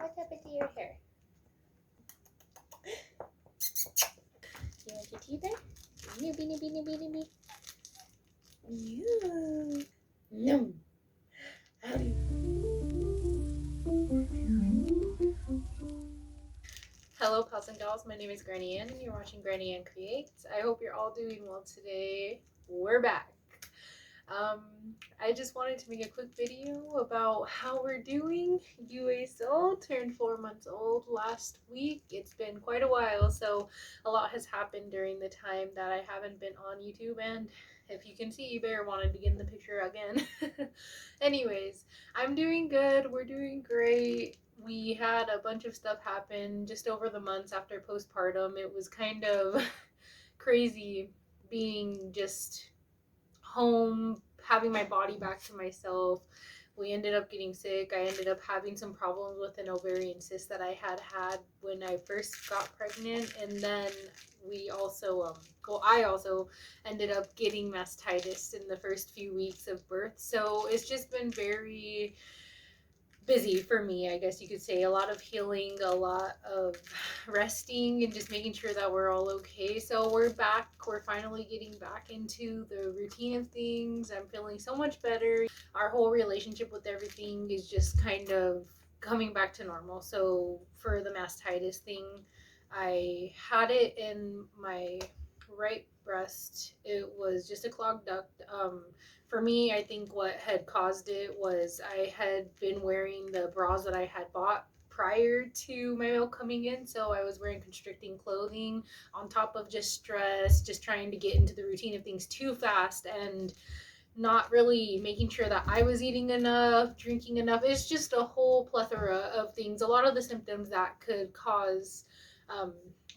What happened to your hair? You want your teeth there? Beanie, beanie, beanie, beanie, beanie. You. No. Howdy. Hello, pals and dolls. My name is Granny Ann, and you're watching Granny Ann Creates. I hope you're all doing well today. We're back. I just wanted to make a quick video about how we're doing. UA Soul turned 4 months old last week. It's been quite a while, so a lot has happened during the time that I haven't been on YouTube, and if you can see, Bear wanted to get in the picture again. Anyways, I'm doing good. We're doing great. We had a bunch of stuff happen just over the months after postpartum. It was kind of crazy being just home, having my body back to myself. We ended up getting sick. I ended up having some problems with an ovarian cyst that I had when I first got pregnant, and then we also I also ended up getting mastitis in the first few weeks of birth. So it's just been very busy for me, I guess you could say. A lot of healing, a lot of resting, and just making sure that we're all okay. So we're back. We're finally getting back into the routine of things. I'm feeling so much better. Our whole relationship with everything is just kind of coming back to normal. So for the mastitis thing, I had it in my right breast. It was just a clogged duct. For me, I think what had caused it was I had been wearing the bras that I had bought prior to my milk coming in. So I was wearing constricting clothing on top of just stress, just trying to get into the routine of things too fast, and not really making sure that I was eating enough, drinking enough. It's just a whole plethora of things. A lot of the symptoms that could cause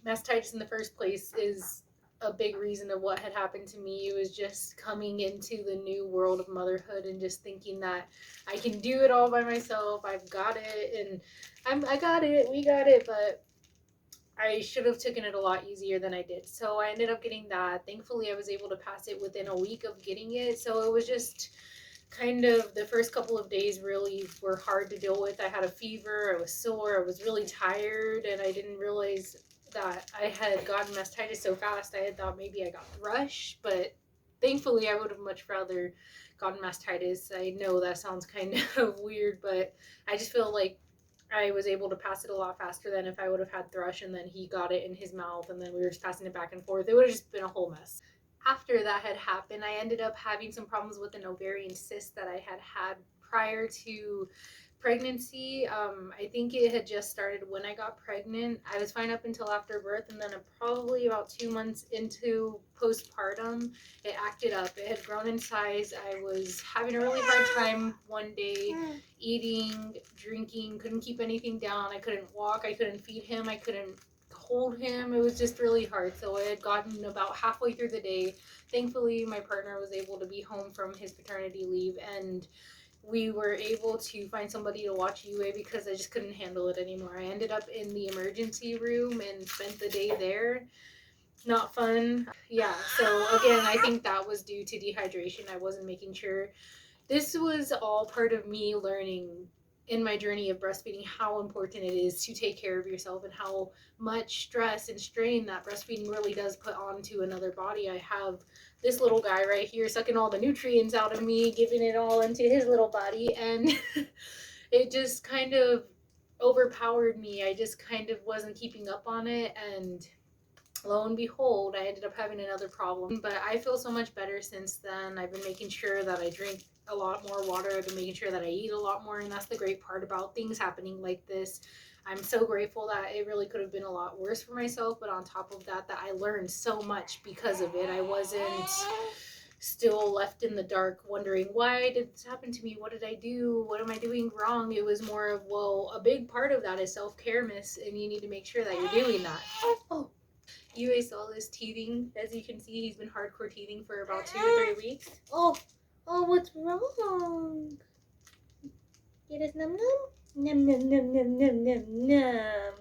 mastitis in the first place is a big reason of what had happened to me. It was just coming into the new world of motherhood and just thinking that I can do it all by myself. I've got it, and I got it. We got it, but I should have taken it a lot easier than I did. So I ended up getting that. Thankfully, I was able to pass it within a week of getting it. So it was just kind of the first couple of days really were hard to deal with. I had a fever, I was sore, I was really tired, and I didn't realize that I had gotten mastitis so fast. I had thought maybe I got thrush, but thankfully I would have much rather gotten mastitis. I know that sounds kind of weird, but I just feel like I was able to pass it a lot faster than if I would have had thrush and then he got it in his mouth and then we were just passing it back and forth. It would have just been a whole mess. After that had happened, I ended up having some problems with an ovarian cyst that I had prior to pregnancy. I think it had just started when I got pregnant. I was fine up until after birth, and then probably about 2 months into postpartum, it acted up. It had grown in size. I was having a really hard time one day eating, drinking, couldn't keep anything down. I couldn't walk, I couldn't feed him, I couldn't hold him. It was just really hard. So I had gotten about halfway through the day. Thankfully, my partner was able to be home from his paternity leave, and we were able to find somebody to watch UA because I just couldn't handle it anymore. I ended up in the emergency room and spent the day there. Not fun. Yeah, so again, I think that was due to dehydration. I wasn't making sure. This was all part of me learning in my journey of breastfeeding how important it is to take care of yourself and how much stress and strain that breastfeeding really does put onto another body. I have this little guy right here sucking all the nutrients out of me, giving it all into his little body, and it just kind of overpowered me. I just kind of wasn't keeping up on it, and lo and behold, I ended up having another problem. But I feel so much better since then. I've been making sure that I drink a lot more water. I've been making sure that I eat a lot more, and that's the great part about things happening like this. I'm so grateful that it really could have been a lot worse for myself, but on top of that, that I learned so much because of it. I wasn't still left in the dark wondering, why did this happen to me? What did I do? What am I doing wrong? It was more of, well, a big part of that is self-care, miss, and you need to make sure that you're doing that. Oh, UA Soul is teething. As you can see, he's been hardcore teething for about 2 or 3 weeks. Oh, what's wrong? Get us num num? Num num num num num num num.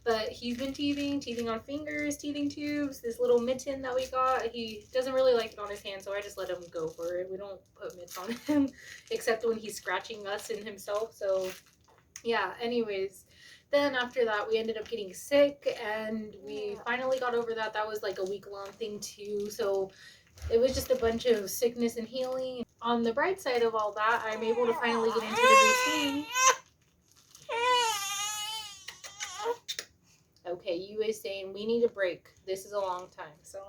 But he's been teething on fingers, teething tubes, this little mitten that we got. He doesn't really like it on his hand, so I just let him go for it. We don't put mitts on him, except when he's scratching us and himself, so Yeah, anyways, then after that we ended up getting sick and we finally got over that. That was like a week-long thing too. So it was just a bunch of sickness and healing. On the bright side of all that, I'm able to finally get into the routine. Okay, you is saying we need a break. This is a long time, so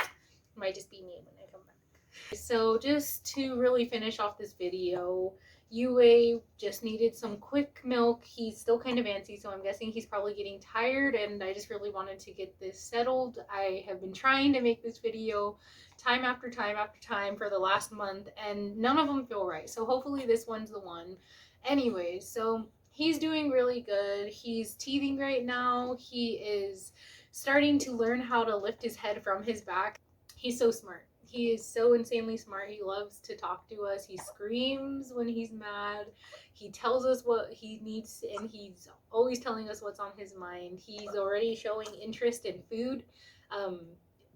it might just be me when I come back. So just to really finish off this video, Yue just needed some quick milk. He's still kind of antsy, so I'm guessing he's probably getting tired, and I just really wanted to get this settled. I have been trying to make this video time after time after time for the last month, and none of them feel right. So hopefully this one's the one. Anyways, so he's doing really good. He's teething right now. He is starting to learn how to lift his head from his back. He's so smart. He is so insanely smart. He loves to talk to us. He screams when he's mad. He tells us what he needs, and he's always telling us what's on his mind. He's already showing interest in food.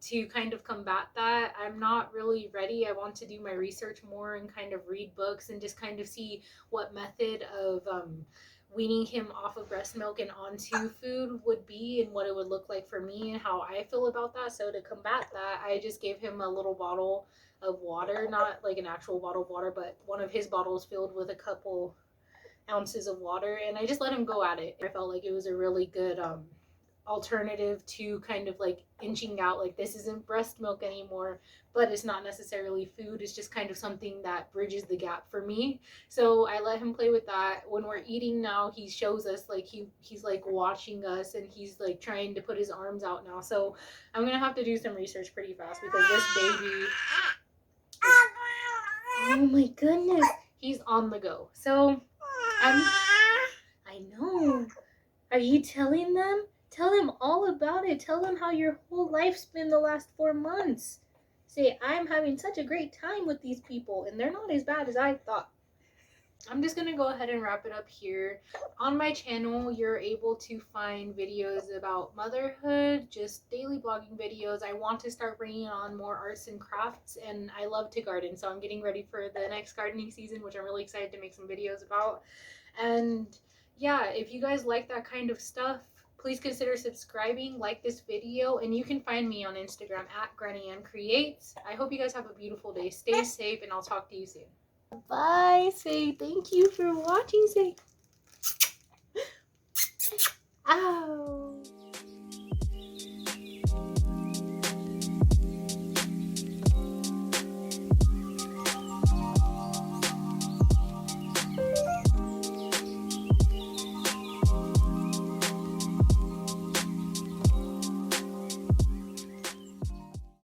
To kind of combat that, I'm not really ready. I want to do my research more and kind of read books and just kind of see what method of weaning him off of breast milk and onto food would be and what it would look like for me and how I feel about that. So to combat that, I just gave him a little bottle of water, not like an actual bottle of water, but one of his bottles filled with a couple ounces of water, and I just let him go at it. I felt like it was a really good alternative to kind of like inching out like this isn't breast milk anymore, but it's not necessarily food. It's just kind of something that bridges the gap for me. So I let him play with that. When we're eating now, he shows us like he's like watching us, and he's like trying to put his arms out now. So I'm gonna have to do some research pretty fast because this baby, oh my goodness, he's on the go. So I know. Are you telling them? Tell them all about it. Tell them how your whole life's been the last 4 months. Say, I'm having such a great time with these people, and they're not as bad as I thought. I'm just going to go ahead and wrap it up here. On my channel, you're able to find videos about motherhood, just daily blogging videos. I want to start bringing on more arts and crafts, and I love to garden, so I'm getting ready for the next gardening season, which I'm really excited to make some videos about. And yeah, if you guys like that kind of stuff, please consider subscribing, like this video, and you can find me on Instagram at Granny Ann Creates. I hope you guys have a beautiful day. Stay safe, and I'll talk to you soon. Bye. Say thank you for watching. Say, ow.